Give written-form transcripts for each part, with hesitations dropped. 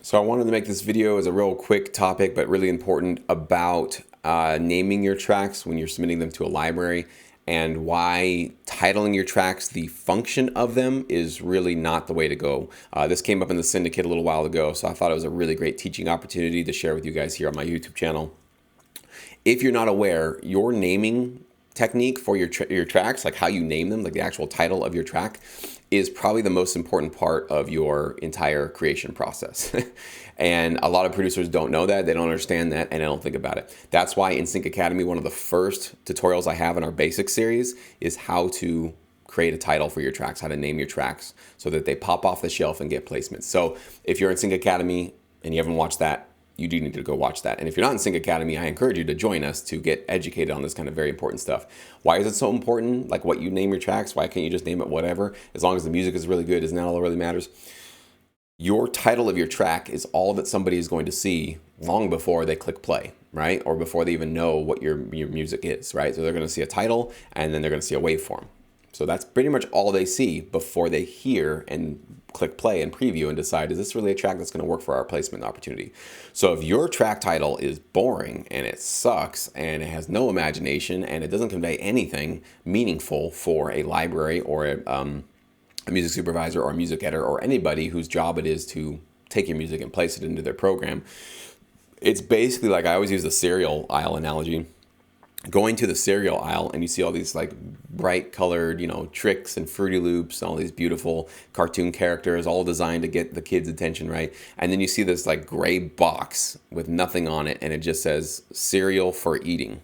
So I wanted to make this video as a real quick topic, but really important about naming your tracks when you're submitting them to a library, and why titling your tracks, the function of them, is really not the way to go. This came up in the syndicate a little while ago, so I thought it was a really great teaching opportunity to share with you guys here on my YouTube channel. If you're not aware, your naming technique for your tracks, like how you name them, like the actual title of your track, is probably the most important part of your entire creation process. And a lot of producers don't know that, they don't understand that, and they don't think about it. That's why in Sync Academy, one of the first tutorials I have in our basic series is how to create a title for your tracks, how to name your tracks so that they pop off the shelf and get placements. So if you're in Sync Academy and you haven't watched that, you do need to go watch that. And if you're not in Sync Academy, I encourage you to join us to get educated on this kind of very important stuff. Why is it so important? Like what you name your tracks, why can't you just name it whatever? As long as the music is really good, isn't that all that really matters? Your title of your track is all that somebody is going to see long before they click play, right? Or before they even know what your music is, right? So they're going to see a title and then they're going to see a waveform. So that's pretty much all they see before they hear and click play and preview and decide, is this really a track that's going to work for our placement opportunity? So if your track title is boring and it sucks and it has no imagination and it doesn't convey anything meaningful for a library or a music supervisor or a music editor or anybody whose job it is to take your music and place it into their program, it's basically like, I always use the cereal aisle analogy. Going to the cereal aisle and you see all these like bright colored, tricks and Fruity Loops, all these beautiful cartoon characters, all designed to get the kids' attention, right? And then you see this like gray box with nothing on it and it just says cereal for eating.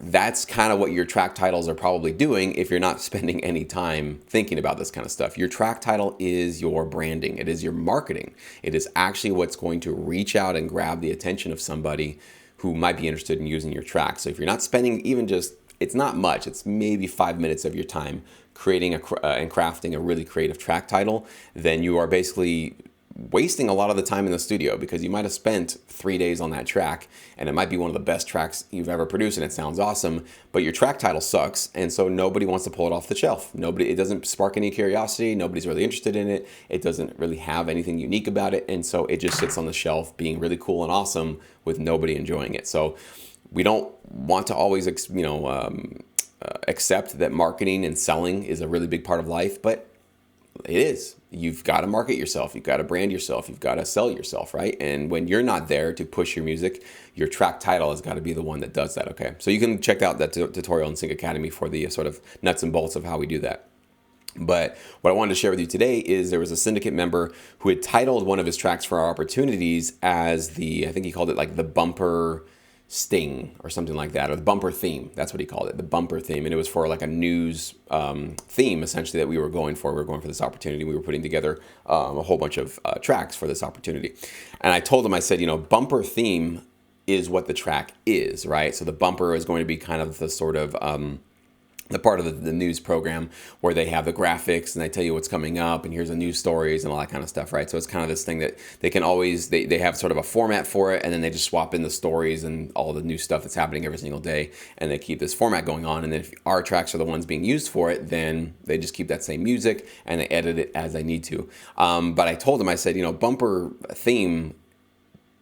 That's kind of what your track titles are probably doing if you're not spending any time thinking about this kind of stuff. Your track title is your branding. It is your marketing. It is actually what's going to reach out and grab the attention of somebody who might be interested in using your track. So if you're not spending even just, it's not much, it's maybe 5 minutes of your time creating and crafting a really creative track title, then you are basically wasting a lot of the time in the studio, because you might have spent 3 days on that track and it might be one of the best tracks you've ever produced and it sounds awesome, but your track title sucks, and so nobody wants to pull it off the shelf. It doesn't spark any curiosity, nobody's really interested in it, it doesn't really have anything unique about it, and so it just sits on the shelf being really cool and awesome with nobody enjoying it. So we don't want to always accept that marketing and selling is a really big part of life, but it is. You've got to market yourself. You've got to brand yourself. You've got to sell yourself, right? And when you're not there to push your music, your track title has got to be the one that does that, okay? So you can check out that tutorial in Sync Academy for the sort of nuts and bolts of how we do that. But what I wanted to share with you today is there was a syndicate member who had titled one of his tracks for our opportunities as I think he called it like the bumper sting or something like that, or the bumper theme. That's what he called it, the bumper theme. And it was for like a news theme, essentially, that we were going for. We were going for this opportunity. We were putting together a whole bunch of tracks for this opportunity. And I told him, I said, bumper theme is what the track is, right? So the bumper is going to be kind of the sort of the part of the news program where they have the graphics and they tell you what's coming up and here's the news stories and all that kind of stuff, right? So it's kind of this thing that they can always, they have sort of a format for it, and then they just swap in the stories and all the new stuff that's happening every single day, and they keep this format going on. And then if our tracks are the ones being used for it, then they just keep that same music and they edit it as they need to. But I told them, I said, bumper theme,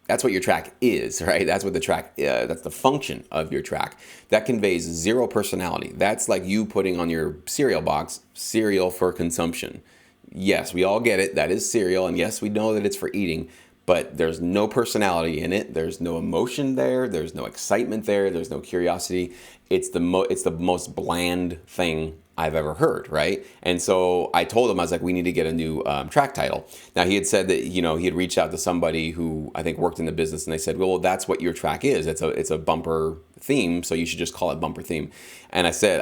that's what your track is, right? That's what the track, that's the function of your track. That conveys zero personality. That's like you putting on your cereal box, cereal for consumption. Yes, we all get it. That is cereal. And yes, we know that it's for eating, but there's no personality in it. There's no emotion there. There's no excitement there. There's no curiosity. It's the most bland thing I've ever heard, right? And so I told him, I was like, we need to get a new track title. Now, he had said that, he had reached out to somebody who I think worked in the business, and they said, well, that's what your track is. It's a bumper theme, so you should just call it bumper theme. And I said,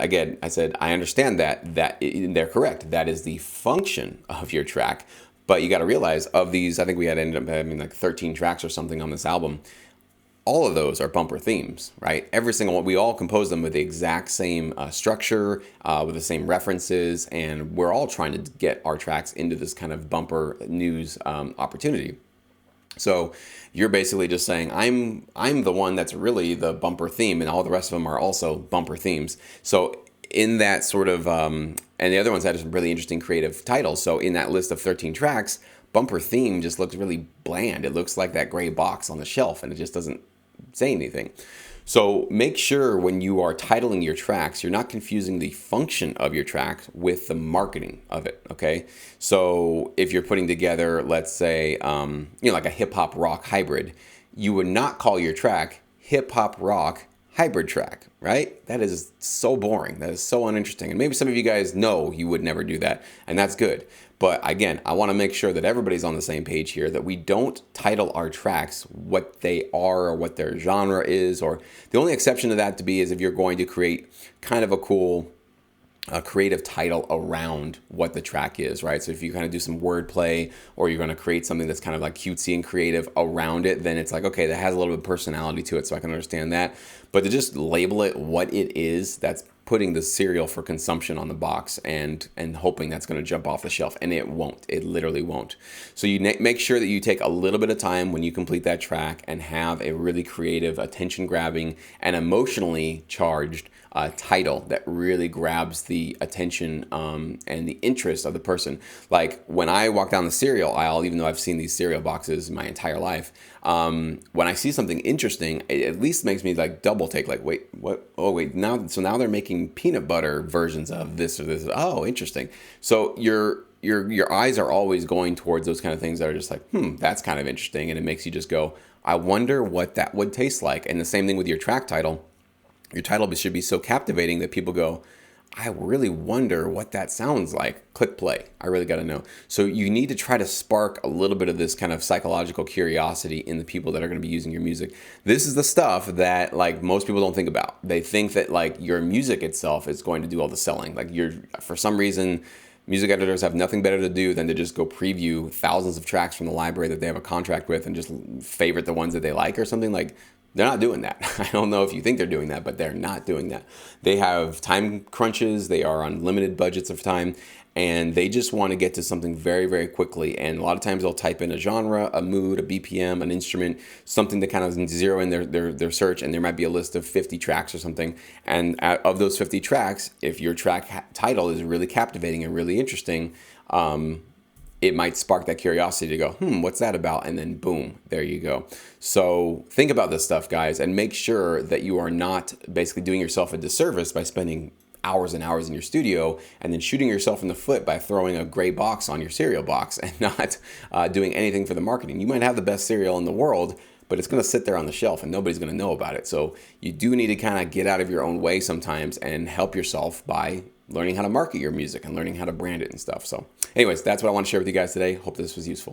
I understand that they're correct. That is the function of your track. But you got to realize, of these, I think we had ended up having like 13 tracks or something on this album. All of those are bumper themes, right? Every single one. We all compose them with the exact same structure, with the same references, and we're all trying to get our tracks into this kind of bumper news opportunity. So you're basically just saying, I'm the one that's really the bumper theme, and all the rest of them are also bumper themes. So in that sort of, and the other ones had some really interesting creative titles. So in that list of 13 tracks, bumper theme just looks really bland. It looks like that gray box on the shelf, and it just doesn't say anything. So make sure when you are titling your tracks, you're not confusing the function of your track with the marketing of it, okay? So if you're putting together, let's say, like a hip hop rock hybrid, you would not call your track hip hop rock hybrid track, right? That is so boring. That is so uninteresting. And maybe some of you guys know you would never do that, and that's good. But again, I want to make sure that everybody's on the same page here, that we don't title our tracks what they are or what their genre is, or the only exception to that to be is if you're going to create kind of a cool creative title around what the track is, right? So if you kind of do some wordplay, or you're going to create something that's kind of like cutesy and creative around it, then it's like, okay, that has a little bit of personality to it, so I can understand that. But to just label it what it is, that's putting the cereal for consumption on the box and hoping that's going to jump off the shelf, and it won't. It literally won't. So you make sure that you take a little bit of time when you complete that track and have a really creative, attention-grabbing, and emotionally charged title that really grabs the attention and the interest of the person. Like when I walk down the cereal aisle, even though I've seen these cereal boxes my entire life, when I see something interesting, it at least makes me like double take, like, wait, what? Oh, wait, now they're making peanut butter versions of this or this. Oh, interesting. So your eyes are always going towards those kind of things that are just like, that's kind of interesting. And it makes you just go, I wonder what that would taste like. And the same thing with your track title. Your title should be so captivating that people go, I really wonder what that sounds like. Click play. I really got to know. So you need to try to spark a little bit of this kind of psychological curiosity in the people that are going to be using your music. This is the stuff that like most people don't think about. They think that like your music itself is going to do all the selling. Like for some reason, music editors have nothing better to do than to just go preview thousands of tracks from the library that they have a contract with and just favorite the ones that they like or something. Like, they're not doing that. I don't know if you think they're doing that, but they're not doing that. They have time crunches. They are on limited budgets of time, and they just want to get to something very, very quickly. And a lot of times they'll type in a genre, a mood, a BPM, an instrument, something to kind of zero in their search, and there might be a list of 50 tracks or something. And of those 50 tracks, if your track title is really captivating and really interesting, it might spark that curiosity to go, what's that about? And then boom, there you go. So think about this stuff, guys, and make sure that you are not basically doing yourself a disservice by spending hours and hours in your studio and then shooting yourself in the foot by throwing a gray box on your cereal box and not doing anything for the marketing. You might have the best cereal in the world, but it's going to sit there on the shelf and nobody's going to know about it. So you do need to kind of get out of your own way sometimes and help yourself by learning how to market your music and learning how to brand it and stuff. So anyways, that's what I want to share with you guys today. Hope this was useful.